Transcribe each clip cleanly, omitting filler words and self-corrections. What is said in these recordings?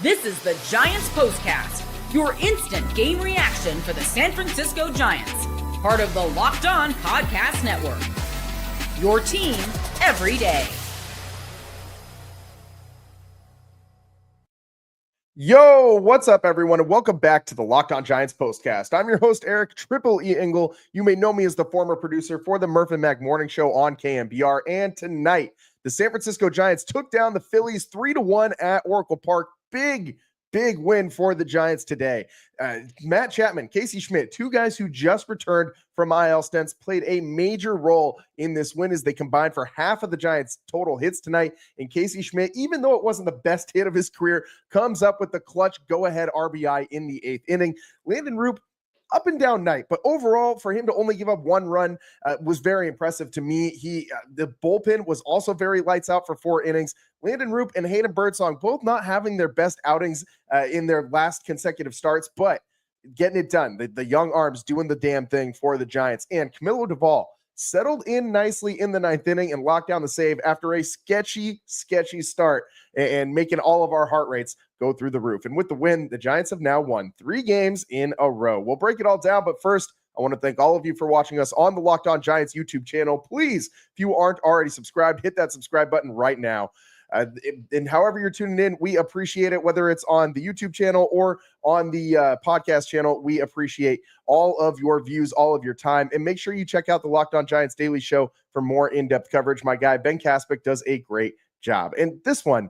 This is the Giants Postcast, your instant game reaction for the San Francisco Giants, part of the Locked On Podcast Network. Your team every day. Yo, what's up, everyone, and welcome back to the Locked On Giants Postcast. I'm your host, Eric Triple E. Engel. You may know me as the former producer for the Murph and Mac Morning Show on KMBR, and tonight, the San Francisco Giants took down the Phillies 3-1 at Oracle Park. Big win for the Giants today. Matt Chapman, Casey Schmitt, two guys who just returned from IL stints, played a major role in this win as they combined for half of the Giants' total hits tonight. And Casey Schmitt, even though it wasn't the best hit of his career, comes up with the clutch go-ahead RBI in the 8th inning. Landen Roupp, up and down night, but overall, for him to only give up one run was very impressive to me. The bullpen was also very lights out for 4 innings. Landen Roupp and Hayden Birdsong both not having their best outings in their last consecutive starts, but getting it done. The young arms doing the damn thing for the Giants. And Camilo Doval settled in nicely in the 9th inning and locked down the save after a sketchy start and making all of our heart rates go through the roof. And with the win, the Giants have now won 3 games in a row. We'll break it all down, but first, I want to thank all of you for watching us on the Locked On Giants YouTube channel. Please, if you aren't already subscribed, hit that subscribe button right now. And however you're tuning in, we appreciate it, whether it's on the YouTube channel or on the podcast channel. We appreciate all of your views, all of your time, and make sure you check out the Locked On Giants Daily Show for more in-depth coverage. My guy, Ben Kaspick, does a great job. And this one,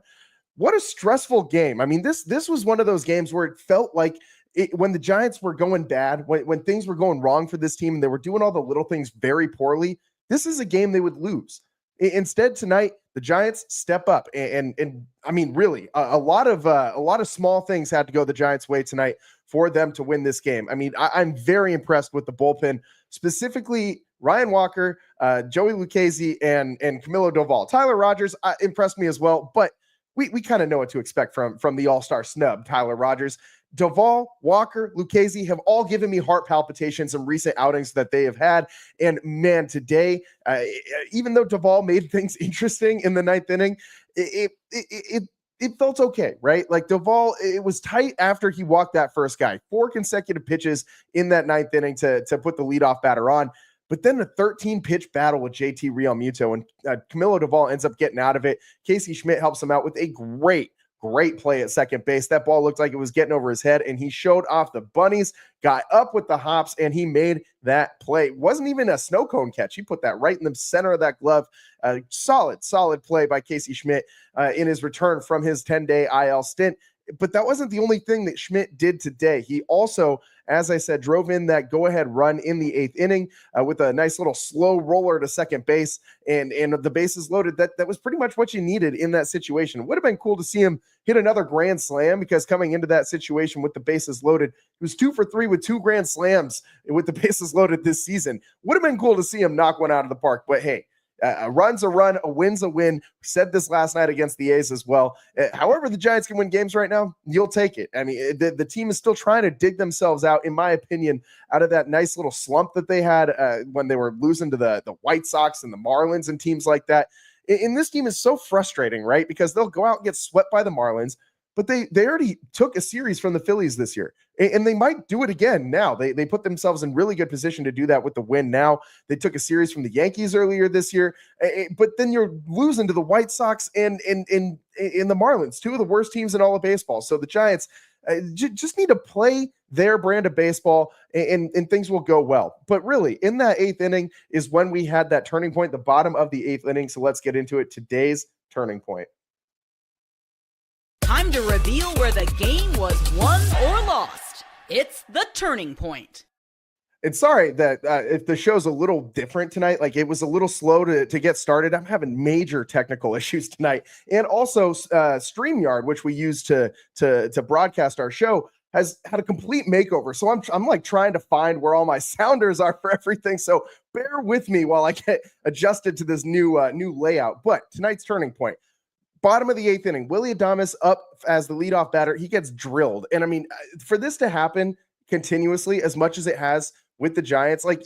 what a stressful game. I mean, this was one of those games where it felt like when the Giants were going bad, when things were going wrong for this team and they were doing all the little things very poorly, this is a game they would lose. Instead, tonight, the Giants step up, and I mean, really, a lot of small things had to go the Giants' way tonight for them to win this game. I mean, I'm very impressed with the bullpen, specifically Ryan Walker, Joey Lucchesi, and Camilo Doval. Tyler Rogers impressed me as well, but we kind of know what to expect from the all-star snub, Tyler Rogers. Doval, Walker, Lucchesi have all given me heart palpitations in recent outings that they have had. And man, today, even though Doval made things interesting in the 9th inning, it felt okay, right? Like Doval, it was tight after he walked that first guy. 4 consecutive pitches in that 9th inning to put the leadoff batter on. But then a 13-pitch battle with JT Realmuto, and Camilo Doval ends up getting out of it. Casey Schmitt helps him out with a great play at second base. That ball looked like it was getting over his head, and he showed off the bunnies, got up with the hops, and he made that play. It wasn't even a snow cone catch. He put that right in the center of that glove. Solid play by Casey Schmitt in his return from his 10-day IL stint. But that wasn't the only thing that Schmitt did today. He also, as I said, drove in that go-ahead run in the 8th inning with a nice little slow roller to second base, and the bases loaded. That was pretty much what you needed in that situation. It would have been cool to see him hit another grand slam, because coming into that situation with the bases loaded, he was 2 for 3 with 2 grand slams with the bases loaded this season. Would have been cool to see him knock one out of the park, but hey, a run's a run, a win's a win. We said this last night against the A's as well. However the Giants can win games right now, you'll take it. I mean, the team is still trying to dig themselves out, in my opinion, out of that nice little slump that they had when they were losing to the White Sox and the Marlins and teams like that. And this team is so frustrating, right? Because they'll go out and get swept by the Marlins, but they already took a series from the Phillies this year, and they might do it again now. They put themselves in really good position to do that with the win now. They took a series from the Yankees earlier this year, but then you're losing to the White Sox and the Marlins, 2 of the worst teams in all of baseball. So the Giants just need to play their brand of baseball, and things will go well. But really, in that 8th inning is when we had that turning point, the bottom of the 8th inning. So let's get into it. Today's turning point. Time to reveal where the game was won or lost. It's the turning point. And sorry that if the show's a little different tonight, like it was a little slow to get started. I'm having major technical issues tonight. And also StreamYard, which we use to broadcast our show, has had a complete makeover. So I'm like trying to find where all my sounders are for everything. So bear with me while I get adjusted to this new layout. But tonight's turning point. Bottom of the 8th inning, Willy Adames up as the leadoff batter. He gets drilled. And I mean, for this to happen continuously as much as it has with the Giants. Like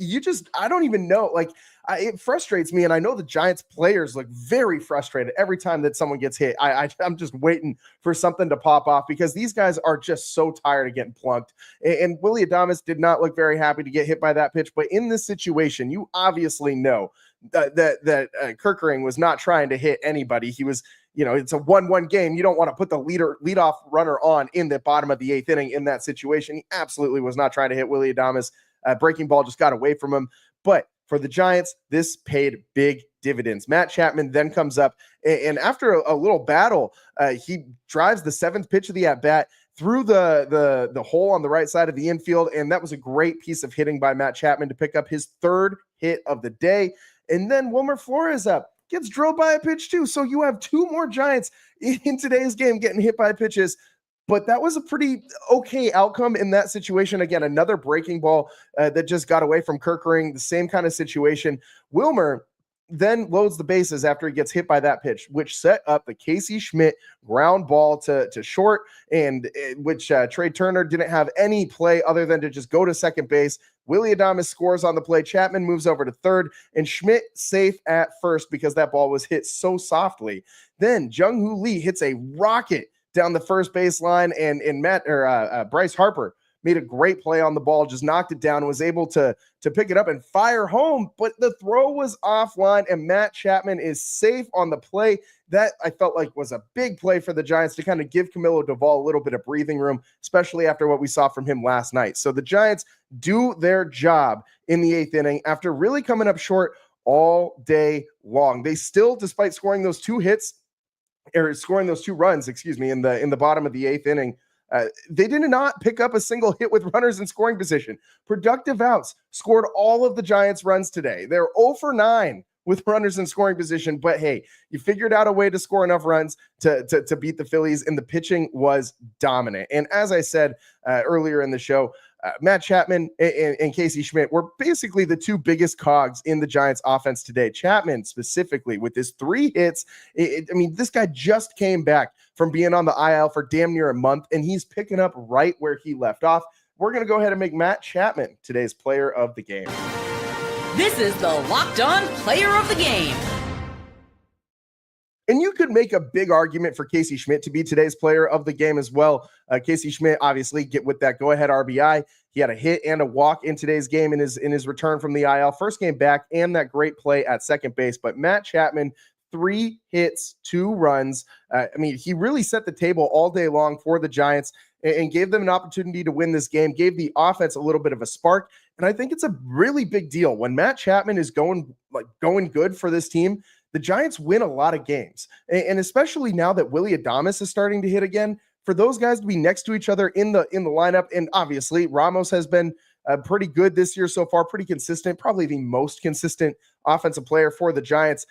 I don't even know. Like it frustrates me. And I know the Giants players look very frustrated every time that someone gets hit. I'm just waiting for something to pop off because these guys are just so tired of getting plunked. And Willy Adames did not look very happy to get hit by that pitch. But in this situation, you obviously know that Kerkering was not trying to hit anybody. He was, it's a 1-1 game. You don't want to put the leadoff runner on in the bottom of the 8th inning in that situation. He absolutely was not trying to hit Willy Adames. Breaking ball just got away from him. But for the Giants, this paid big dividends. Matt Chapman then comes up, and after a little battle, he drives the 7th pitch of the at-bat through the hole on the right side of the infield, and that was a great piece of hitting by Matt Chapman to pick up his 3rd hit of the day. And then Wilmer Flores gets drilled by a pitch too. So you have 2 more Giants in today's game getting hit by pitches. But that was a pretty okay outcome in that situation. Again, another breaking ball that just got away from Kerkering, the same kind of situation. Wilmer then loads the bases after he gets hit by that pitch, which set up the Casey Schmitt ground ball to short, and which Trey Turner didn't have any play other than to just go to second base. Willy Adames scores on the play. Chapman moves over to third, and Schmitt safe at first because that ball was hit so softly. Then Jung-Hoo Lee hits a rocket down the first baseline, and Bryce Harper made a great play on the ball, just knocked it down, was able to pick it up and fire home, but the throw was offline, and Matt Chapman is safe on the play. That I felt like was a big play for the Giants to kind of give Camilo Doval a little bit of breathing room, especially after what we saw from him last night. So the Giants do their job in the 8th inning after really coming up short all day long. They still, despite scoring those 2 runs, in the bottom of the 8th inning, they did not pick up a single hit with runners in scoring position. Productive outs scored all of the Giants' runs today. They're 0 for 9 with runners in scoring position, but hey, you figured out a way to score enough runs to beat the Phillies, and the pitching was dominant. And as I said earlier in the show, Matt Chapman and Casey Schmitt were basically the 2 biggest cogs in the Giants offense today. Chapman specifically with his 3 hits. This guy just came back from being on the IL for damn near a month, and he's picking up right where he left off. We're going to go ahead and make Matt Chapman today's player of the game. This is the Locked On Player of the Game. And you could make a big argument for Casey Schmitt to be today's player of the game as well. Casey Schmitt, obviously, get with that go-ahead RBI. He had a hit and a walk in today's game in his return from the IL. First game back, and that great play at second base. But Matt Chapman, 3 hits, 2 runs. He really set the table all day long for the Giants and gave them an opportunity to win this game, gave the offense a little bit of a spark. And I think it's a really big deal. When Matt Chapman is going good for this team, the Giants win a lot of games. And especially now that Willy Adames is starting to hit again, for those guys to be next to each other in the lineup, and obviously Ramos has been pretty good this year so far, pretty consistent, probably the most consistent offensive player for the Giants.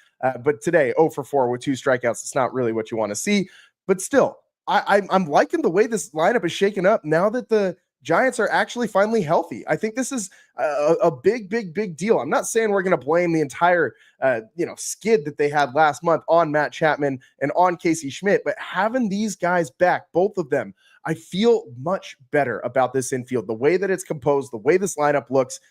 But today, 0 for 4 with 2 strikeouts. It's not really what you want to see. But still, I'm liking the way this lineup is shaken up now that the Giants are actually finally healthy. I think this is a big deal. I'm not saying we're going to blame the entire skid that they had last month on Matt Chapman and on Casey Schmitt, but having these guys back, both of them, I feel much better about this infield. The way that it's composed, the way this lineup looks,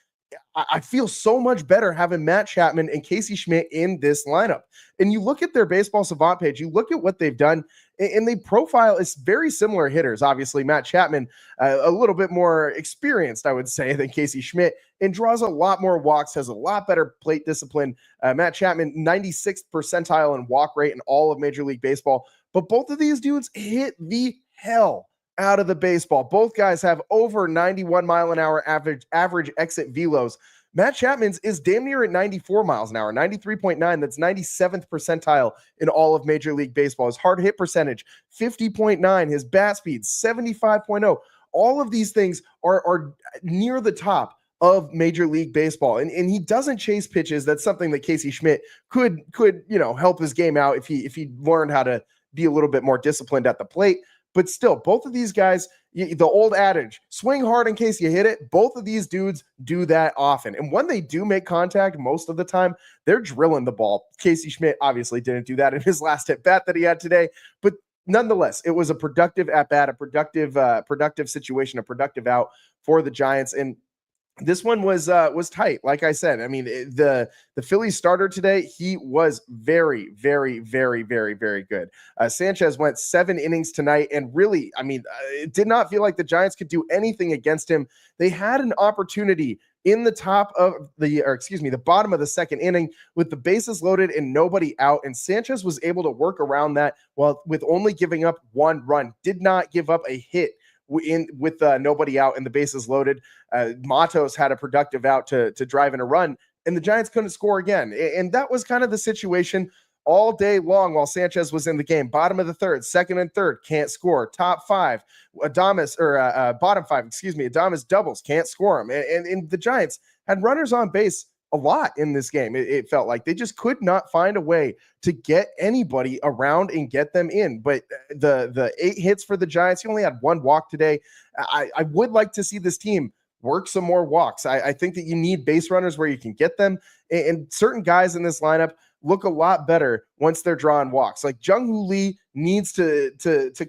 I feel so much better having Matt Chapman and Casey Schmitt in this lineup. And you look at their Baseball Savant page, you look at what they've done, and they profile is very similar hitters. Obviously, Matt Chapman, a little bit more experienced, I would say, than Casey Schmitt, and draws a lot more walks, has a lot better plate discipline. Matt Chapman, 96th percentile in walk rate in all of Major League Baseball. But both of these dudes hit the hell out of the baseball. Both guys have over 91 mile an hour average exit velos. Matt Chapman's is damn near at 94 miles an hour, 93.9. That's 97th percentile in all of Major League Baseball. His hard hit percentage, 50.9. His bat speed, 75.0. All of these things are near the top of Major League Baseball. And he doesn't chase pitches. That's something that Casey Schmitt could help his game out if he learned how to be a little bit more disciplined at the plate. But still, both of these guys, the old adage, swing hard in case you hit it, both of these dudes do that often. And when they do make contact, most of the time, they're drilling the ball. Casey Schmitt obviously didn't do that in his last at-bat that he had today. But nonetheless, it was a productive at-bat, a productive situation, a productive out for the Giants. And this one was tight. Like I said, I mean, the Phillies starter today, he was very, very, very, very, very good. Sanchez went 7 innings tonight, and really, I mean, it did not feel like the Giants could do anything against him. They had an opportunity in the the bottom of the second inning with the bases loaded and nobody out, and Sanchez was able to work around that with only giving up 1 run. Did not give up a hit with nobody out and the bases loaded. Matos had a productive out to drive in a run, and the Giants couldn't score again. And that was kind of the situation all day long while Sanchez was in the game. Bottom of the third, second and third, can't score. Top 5, Adames, or bottom 5, Adames doubles, can't score them. And the Giants had runners on base a lot in this game. It felt like they just could not find a way to get anybody around and get them in. But the 8 hits for the Giants, he only had 1 walk today. I would like to see this team work some more walks. I think that you need base runners where you can get them. And certain guys in this lineup look a lot better once they're drawing walks. Like Jung-Hoo Lee needs to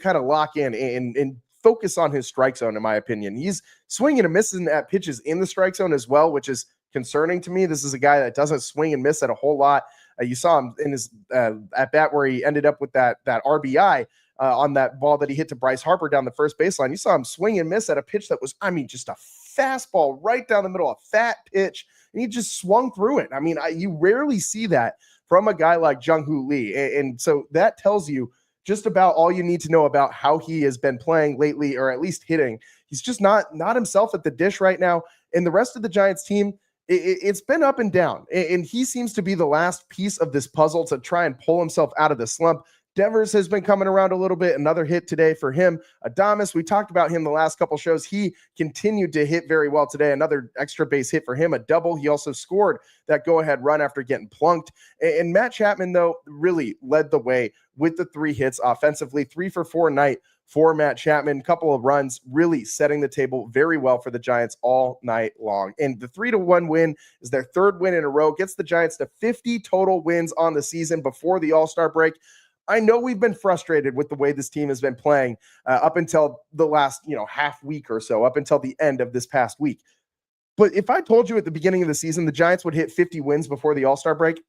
kind of lock in and focus on his strike zone, in my opinion. He's swinging and missing at pitches in the strike zone as well, which is concerning to me. This is a guy that doesn't swing and miss at a whole lot. You saw him in his at bat where he ended up with that RBI on that ball that he hit to Bryce Harper down the first baseline. You saw him swing and miss at a pitch that was, I mean, just a fastball right down the middle, a fat pitch, and he just swung through it. I mean, you rarely see that from a guy like Jung-Hoo Lee. And so that tells you just about all you need to know about how he has been playing lately, or at least hitting. He's just not himself at the dish right now. And the rest of the Giants team, it's been up and down. And he seems to be the last piece of this puzzle to try and pull himself out of the slump. Devers has been coming around a little bit. Another hit today for him. Adames, we talked about him the last couple shows. He continued to hit very well today. Another extra base hit for him, a double. He also scored that go-ahead run after getting plunked. And Matt Chapman, though, really led the way with the 3 hits offensively. 3 for 4 night for Matt Chapman. Couple of runs, really setting the table very well for the Giants all night long. And the 3-1 win is their 3rd win in a row. Gets the Giants to 50 total wins on the season before the All-Star break. I know we've been frustrated with the way this team has been playing up until the last, half week or so, up until the end of this past week. But if I told you at the beginning of the season the Giants would hit 50 wins before the All-Star break, I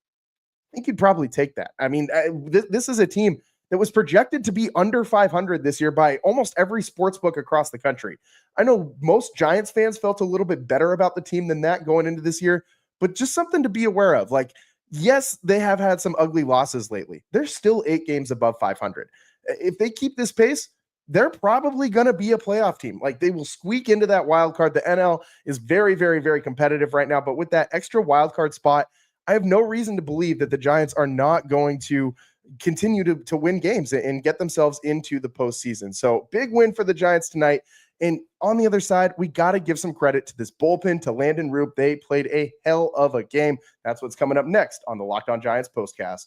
think you'd probably take that. I mean, this is a team that was projected to be under 500 this year by almost every sports book across the country. I know most Giants fans felt a little bit better about the team than that going into this year, but just something to be aware of. Like, yes, they have had some ugly losses lately. They're still 8 games above 500. If they keep this pace, they're probably going to be a playoff team. Like, they will squeak into that wild card. The NL is very, very, very competitive right now, but with that extra wild card spot, I have no reason to believe that the Giants are not going to continue to win games and get themselves into the postseason. So big win for the Giants tonight. And on the other side, we got to give some credit to this bullpen, to Landen Roupp. They played a hell of a game. That's what's coming up next on the Locked On Giants Postcast.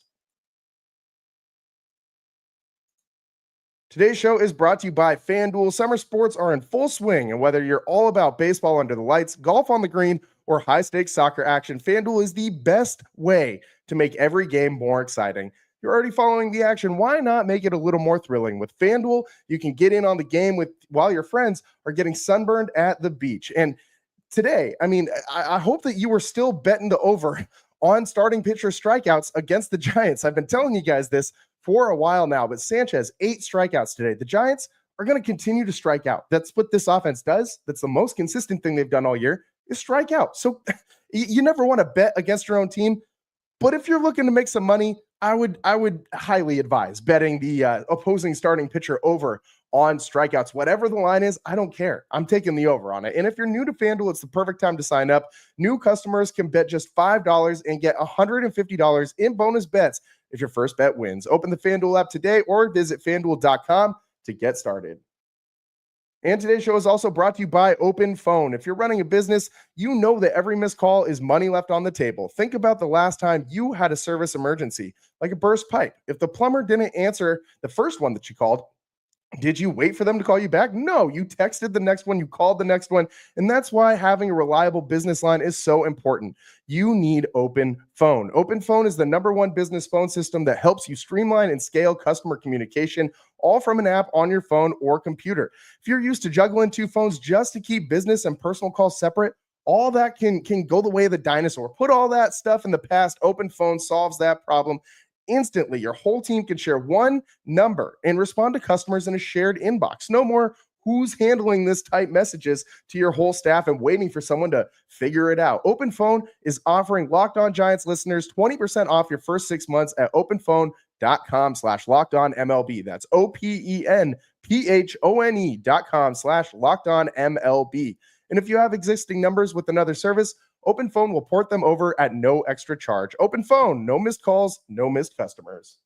Today's show is brought to you by FanDuel. Summer sports are in full swing, and whether you're all about baseball under the lights, golf on the green, or high-stakes soccer action, FanDuel is the best way to make every game more exciting. You're already following the action. Why not make it a little more thrilling? With FanDuel, you can get in on the game while your friends are getting sunburned at the beach. And today, I mean, I hope that you were still betting the over on starting pitcher strikeouts against the Giants. I've been telling you guys this for a while now, but Sanchez, 8 strikeouts today. The Giants are going to continue to strike out. That's what this offense does. That's the most consistent thing they've done all year, is strike out. So you never want to bet against your own team. But if you're looking to make some money, I would highly advise betting the opposing starting pitcher over on strikeouts. Whatever the line is, I don't care. I'm taking the over on it. And if you're new to FanDuel, it's the perfect time to sign up. New customers can bet just $5 and get $150 in bonus bets if your first bet wins. Open the FanDuel app today or visit FanDuel.com to get started. And today's show is also brought to you by OpenPhone. If you're running a business, you know that every missed call is money left on the table. Think about the last time you had a service emergency, like a burst pipe. If the plumber didn't answer the first one that you called, did you wait for them to call you back? No, you texted the next one, you called the next one. And that's why having a reliable business line is so important. You need OpenPhone. OpenPhone is the #1 business phone system that helps you streamline and scale customer communication, all from an app on your phone or computer. If you're used to juggling 2 phones just to keep business and personal calls separate, all that can go the way of the dinosaur. Put all that stuff in the past. OpenPhone solves that problem instantly. Your whole team can share one number and respond to customers in a shared inbox. No more who's handling this type messages to your whole staff and waiting for someone to figure it out. OpenPhone is offering Locked On Giants listeners 20% off your first 6 months at openphone.com/lockedonmlb. That's openphone.com/lockedonmlb. And if you have existing numbers with another service, OpenPhone will port them over at no extra charge. OpenPhone, no missed calls, no missed customers.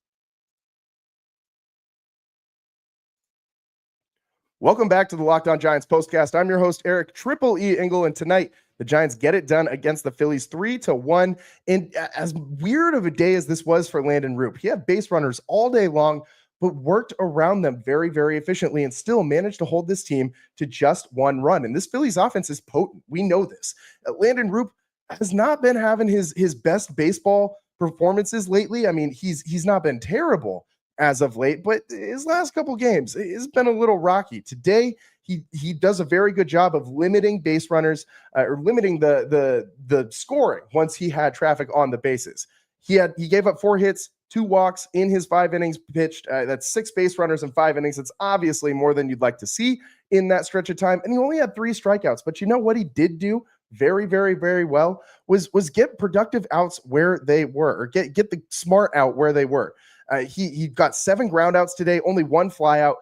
Welcome back to the Locked On Giants Postcast. I'm your host, Eric Triple E Engel, and tonight the Giants get it done against the Phillies 3-1. And as weird of a day as this was for Landen Roupp, he had base runners all day long, but worked around them very, very efficiently and still managed to hold this team to just one run. And this Phillies offense is potent. We know this. Landen Roupp has not been having his best baseball performances lately. I mean, he's not been terrible as of late, but his last couple games has been a little rocky. Today, he does a very good job of limiting base runners or limiting the scoring once he had traffic on the bases. He gave up 4 hits, 2 walks in his 5 innings pitched. That's 6 base runners in 5 innings. It's obviously more than you'd like to see in that stretch of time. And he only had 3 strikeouts. But you know what he did do very, very, very well was get productive outs where they were, or get the smart out where they were. He got 7 groundouts today, only 1 flyout.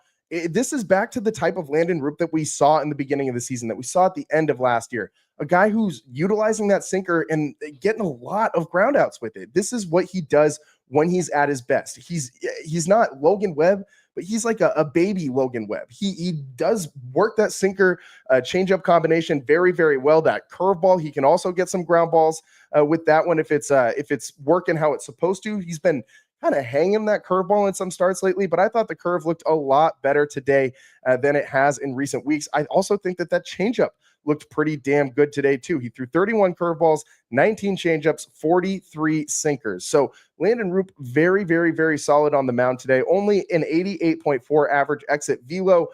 This is back to the type of Landen Roupp that we saw in the beginning of the season, that we saw at the end of last year. A guy who's utilizing that sinker and getting a lot of groundouts with it. This is what he does when he's at his best. He's not Logan Webb, but he's like a baby Logan Webb. He does work that sinker changeup combination very, very well. That curveball, he can also get some ground balls with that one if it's working how it's supposed to. He's been kind of hanging that curveball in some starts lately, but I thought the curve looked a lot better today than it has in recent weeks. I also think that changeup looked pretty damn good today too. He threw 31 curveballs, 19 changeups, 43 sinkers. So Landen Roupp, very, very, very solid on the mound today. Only an 88.4 average exit velo.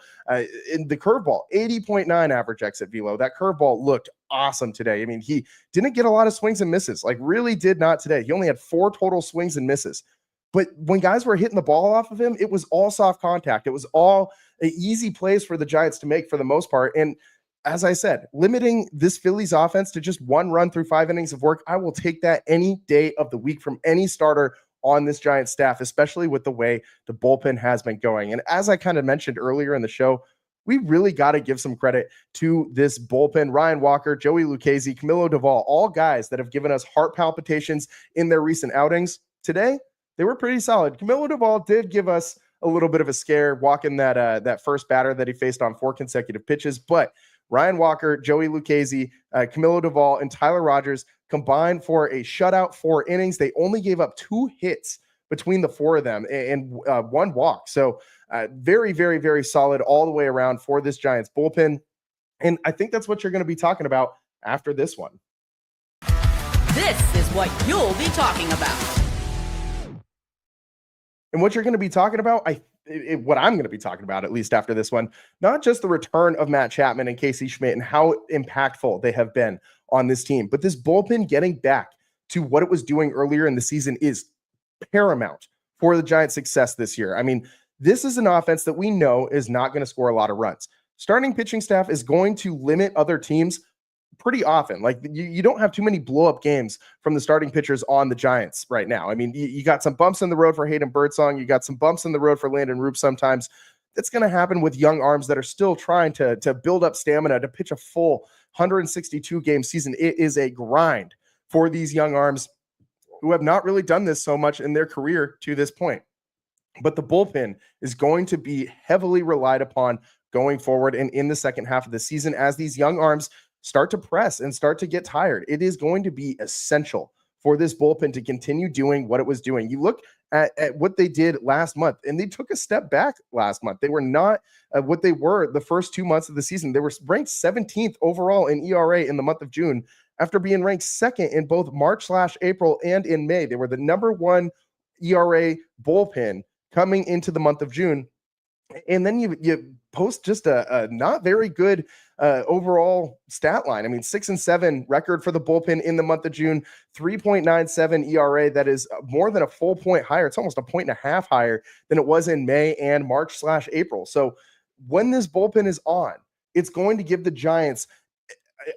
In the curveball, 80.9 average exit velo. That curveball looked awesome today. I mean, he didn't get a lot of swings and misses, like really did not today. He only had 4 total swings and misses. But when guys were hitting the ball off of him, it was all soft contact. It was all easy plays for the Giants to make for the most part. And as I said, limiting this Phillies offense to just 1 run through 5 innings of work, I will take that any day of the week from any starter on this Giants staff, especially with the way the bullpen has been going. And as I kind of mentioned earlier in the show, we really got to give some credit to this bullpen. Ryan Walker, Joey Lucchesi, Camilo Doval, all guys that have given us heart palpitations in their recent outings. Today, they were pretty solid. Camilo Doval did give us a little bit of a scare walking that first batter that he faced on 4 consecutive pitches. But Ryan Walker, Joey Lucchesi, Camilo Doval, and Tyler Rogers combined for a shutout, 4 innings. They only gave up 2 hits between the 4 of them and 1 walk. So very, very, very solid all the way around for this Giants bullpen. And I think that's what you're going to be talking about after this one. This is what you'll be talking about. And what you're going to be talking about, what I'm going to be talking about, at least after this one, not just the return of Matt Chapman and Casey Schmitt and how impactful they have been on this team, but this bullpen getting back to what it was doing earlier in the season is paramount for the Giants' success this year. I mean, this is an offense that we know is not going to score a lot of runs. Starting pitching staff is going to limit other teams pretty often. Like you don't have too many blow-up games from the starting pitchers on the Giants right now. I mean, you got some bumps in the road for Hayden Birdsong. You got some bumps in the road for Landen Roupp sometimes. That's going to happen with young arms that are still trying to build up stamina to pitch a full 162-game season. It is a grind for these young arms who have not really done this so much in their career to this point. But the bullpen is going to be heavily relied upon going forward and in the second half of the season as these young arms start to press and start to get tired. It is going to be essential for this bullpen to continue doing what it was doing. You look at what they did last month, and they took a step back last month. They were not what they were the first 2 months of the season. They were ranked 17th overall in ERA in the month of June after being ranked 2nd in both March/April and in May. They were the number 1 ERA bullpen coming into the month of June. And then you post just a not very good overall stat line. I mean, 6-7 record for the bullpen in the month of June, 3.97 ERA. That is more than a full point higher. It's almost a point and a half higher than it was in May and March/April. So when this bullpen is on, it's going to give the Giants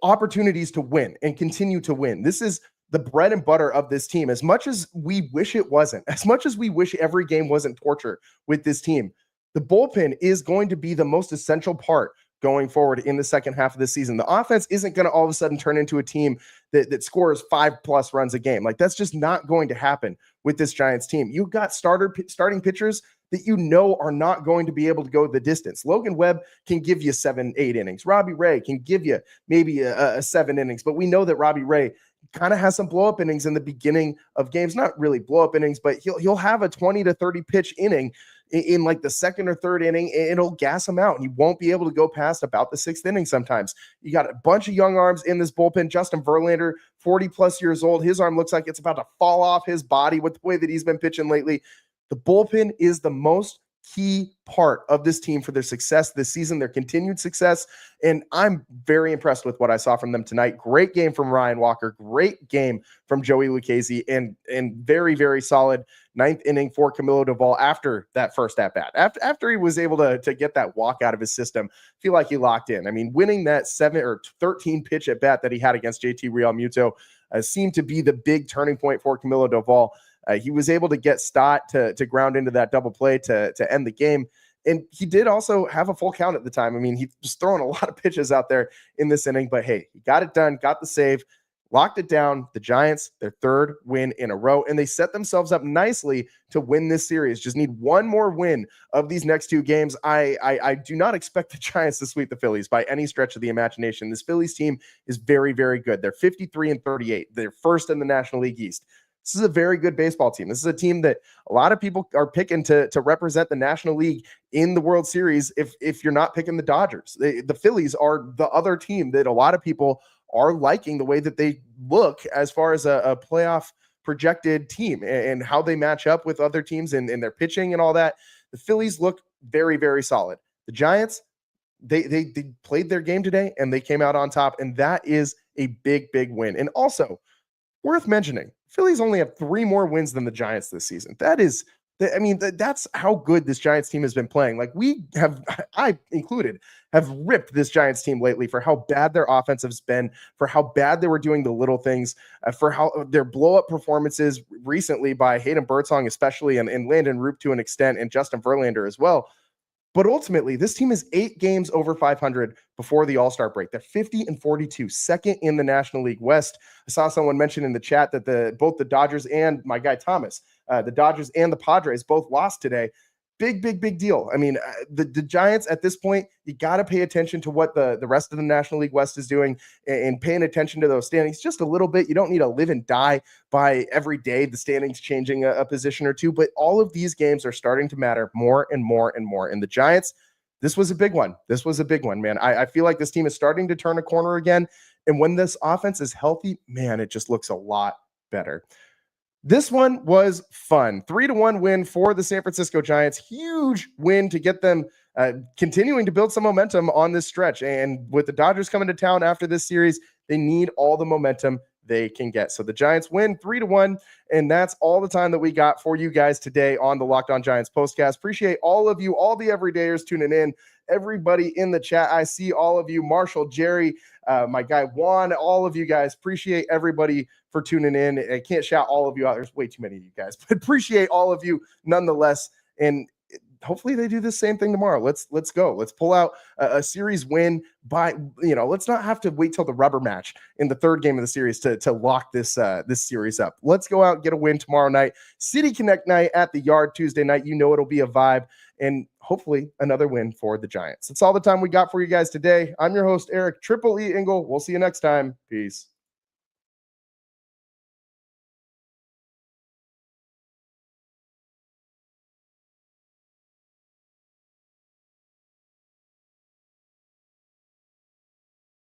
opportunities to win and continue to win. This is the bread and butter of this team. As much as we wish it wasn't, as much as we wish every game wasn't torture with this team, the bullpen is going to be the most essential part going forward in the second half of the season. The offense isn't going to all of a sudden turn into a team that scores 5+ runs a game. Like, that's just not going to happen with this Giants team. You've got starting pitchers that you know are not going to be able to go the distance. Logan Webb can give you 7-8 innings. Robbie Ray can give you maybe a 7 innings, but we know that Robbie Ray kind of has some blow-up innings in the beginning of games. Not really blow-up innings, but he'll have a 20 to 30 pitch inning in like the second or third inning. It'll gas him out, and he won't be able to go past about the 6th inning sometimes. You got a bunch of young arms in this bullpen. Justin Verlander, 40+ years old. His arm looks like it's about to fall off his body with the way that he's been pitching lately. The bullpen is the most key part of this team for their success this season, their continued success. And I'm very impressed with what I saw from them tonight. Great game from Ryan Walker, great game from Joey Lucchesi, and very, very solid 9th inning for Camilo Doval after that first at-bat. After he was able to get that walk out of his system, I feel like he locked in. I mean, winning that 7 or 13 pitch at-bat that he had against JT Realmuto seemed to be the big turning point for Camilo Doval. He was able to get Stott to ground into that double play to end the game. And he did also have a full count at the time. I mean, he was throwing a lot of pitches out there in this inning, but hey, he got it done, got the save, locked it down. The Giants, their 3rd win in a row, and they set themselves up nicely to win this series. Just need one more win of these next 2 games. I do not expect the Giants to sweep the Phillies by any stretch of the imagination. This Phillies team is very, very good. They're 53-38. They're 1st in the National League East. This is a very good baseball team. This is a team that a lot of people are picking to represent the National League in the World Series if you're not picking the Dodgers. The Phillies are the other team that a lot of people are liking the way that they look as far as a playoff projected team and how they match up with other teams and their pitching and all that. The Phillies look very, very solid. The Giants, they played their game today and they came out on top, and that is a big, big win. And also worth mentioning, Phillies only have 3 more wins than the Giants this season. That's how good this Giants team has been playing. Like, we have, I included, have ripped this Giants team lately for how bad their offense has been, for how bad they were doing the little things, for how their blow-up performances recently by Hayden Birdsong especially, and Landen Roupp to an extent, and Justin Verlander as well. But ultimately, this team is 8 games over 500 before the All-Star break. They're 50-42, 2nd in the National League West. I saw someone mention in the chat that both the Dodgers and my guy Thomas, the Dodgers and the Padres both lost today. Big deal. I mean, the Giants at this point, you got to pay attention to what the rest of the National League West is doing and paying attention to those standings just a little bit. You don't need to live and die by every day the standings changing a position or two, but all of these games are starting to matter more and more and more. And the Giants, this was a big one. This was a big one, man. I feel like this team is starting to turn a corner again. And when this offense is healthy, man, it just looks a lot better. This one was fun. 3-1 win for the San Francisco Giants. Huge win to get them continuing to build some momentum on this stretch. And with the Dodgers coming to town after this series, they need all the momentum they can get. So the Giants win 3-1. And that's all the time that we got for you guys today on the Locked On Giants Postcast. Appreciate all of you, all the everydayers tuning in. Everybody in the chat, I see all of you. Marshall, Jerry, my guy Juan, all of you guys. Appreciate everybody for tuning in. I can't shout all of you out. There's way too many of you guys, but appreciate all of you nonetheless. And hopefully they do the same thing tomorrow. Let's go. Let's pull out a series win by, let's not have to wait till the rubber match in the 3rd game of the series to lock this series up. Let's go out and get a win tomorrow night. City Connect night at the Yard Tuesday night. It'll be a vibe, and hopefully another win for the Giants. That's all the time we got for you guys today. I'm your host, Eric Triple E Engel. We'll see you next time. Peace.